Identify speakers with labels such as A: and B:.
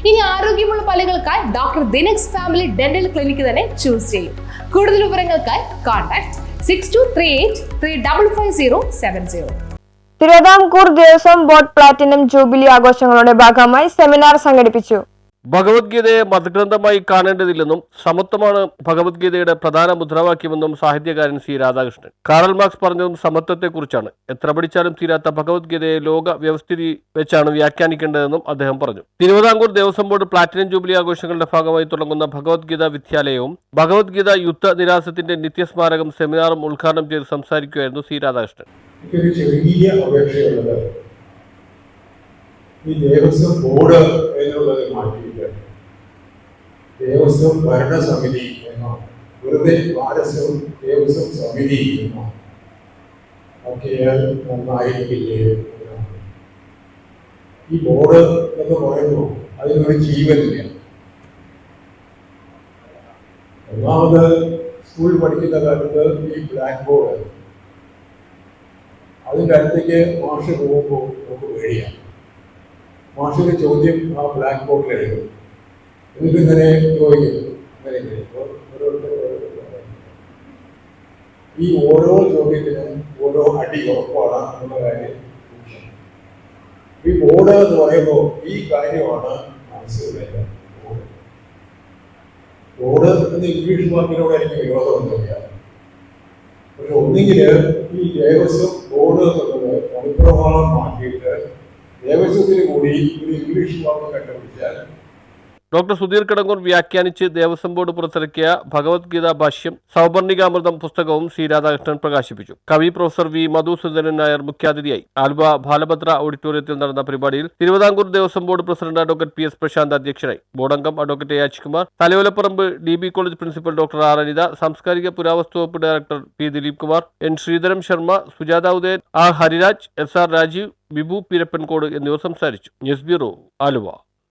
A: ഇനി ആരോഗ്യമുള്ള പല്ലുകൾക്കായി doctor ദിനക്സ് family dental clinic തന്നെ ചൂസ് ചെയ്യും. കൂടുതൽ വിവരങ്ങൾക്കായി contact 6238355070.
B: Thiruvithamkoor Devaswom board platinum jubilee ആഘോഷങ്ങളുടെ ഭാഗമായി സെമിനാർ സംഘടിപ്പിച്ചു.
C: ഭഗവത്ഗീതയെ മതഗ്രന്ഥമായി കാണേണ്ടതില്ലെന്നും സമത്വമാണ് ഭഗവത്ഗീതയുടെ പ്രധാന മുദ്രാവാക്യമെന്നും സാഹിത്യകാരൻ സി രാധാകൃഷ്ണൻ. കാറൽ മാർക്സ് പറഞ്ഞതും സമത്വത്തെക്കുറിച്ചാണ്. എത്ര പഠിച്ചാലും തീരാത്ത ഭഗവത്ഗീതയെ ലോക വ്യവസ്ഥിതി വെച്ചാണ് വ്യാഖ്യാനിക്കേണ്ടതെന്നും അദ്ദേഹം പറഞ്ഞു. Thiruvithamkoor Devaswom board platinum jubilee ആഘോഷങ്ങളുടെ ഭാഗമായി തുടങ്ങുന്ന ഭഗവത്ഗീത വിദ്യാലയവും ഭഗവത്ഗീത യുദ്ധ നിരാസത്തിന്റെ നിത്യസ്മാരകം സെമിനാറും ഉദ്ഘാടനം ചെയ്ത് സംസാരിക്കുകയായിരുന്നു സി രാധാകൃഷ്ണൻ.
D: ഈ ദേവസ്വം ബോർഡ് എന്നുള്ളത് മാറ്റിയിട്ട് ദേവസ്വം ഭരണസമിതി എന്നോ വെറുതെ ദേവസ്വം സമിതി എന്നോ ഒക്കെയാൽ നന്നായിരിക്കില്ലേ? ഈ ബോർഡ് എന്ന് പറയുമ്പോൾ അതിനൊരു ജീവനില്ല. ഒന്നാമത് സ്കൂൾ പഠിക്കുന്ന കാലത്ത് ഈ ബ്ലാക്ക് ബോർഡ് അതിൻ്റെ അടുത്തേക്ക് മാഷ് പോകുമ്പോൾ നമുക്ക് പേടിയാണ്. മാഷൊരു ചോദ്യം ആ ബ്ലാക്ക് ബോർഡിൽ എഴുതും. എന്നിട്ട് ഇങ്ങനെ ചോദിക്കും, ഈ ഓരോ ചോദ്യത്തിനും ഓരോ അടി ഉറപ്പാണ് എന്ന കാര്യം. ഈ ബോർഡ് എന്ന് പറയുമ്പോൾ ഈ കാര്യമാണ് മനസ്സിലായത്. ബോർഡ് എന്ന് ഇംഗ്ലീഷ് വാക്കിനോട് എനിക്ക് വിരോധമൊന്നുമില്ല. പക്ഷെ ഒന്നുകിൽ ഈ ദേവസ്വം ബോർഡ് എന്നുള്ളത് അനുപ്രമാണം മാറ്റിയിട്ട് ദേവസ്വത്തിന് കൂടി ഒരു ഇംഗ്ലീഷ് വാക്ക് കണ്ടുപിടിച്ചാൽ.
C: ഡോക്ടർ സുധീർ കടങ്ങൂർ വ്യാഖ്യാനിച്ച് ദേവസ്വം ബോർഡ് പുറത്തിറക്കിയ ഭഗവത്ഗീത ഭാഷ്യം സൗവർണികാമൃതം പുസ്തകവും സി രാധാകൃഷ്ണൻ പ്രകാശിപ്പിച്ചു. കവി പ്രൊഫസർ വി മധുസൂദനൻ നായർ മുഖ്യാതിഥിയായി. ആലുവ ബാലഭദ്ര ഓഡിറ്റോറിയത്തിൽ നടന്ന പരിപാടിയിൽ Thiruvithamkoor Devaswom board president advocate P S Prasanth അധ്യക്ഷനായി. ബോർഡ് അംഗം അഡ്വക്കേറ്റ് യാജ്കുമാർ, Thalayolaparambu DB college principal doctor R Anitha, സാംസ്കാരിക പുരാവസ്തു വകുപ്പ് director P Dileep Kumar, N Sreedharan Sharma, Sujatha Udayan, R Hariraj, SR Rajeev, Bibu Peerappancode എന്നിവർ സംസാരിച്ചു. News bureau, Aluva.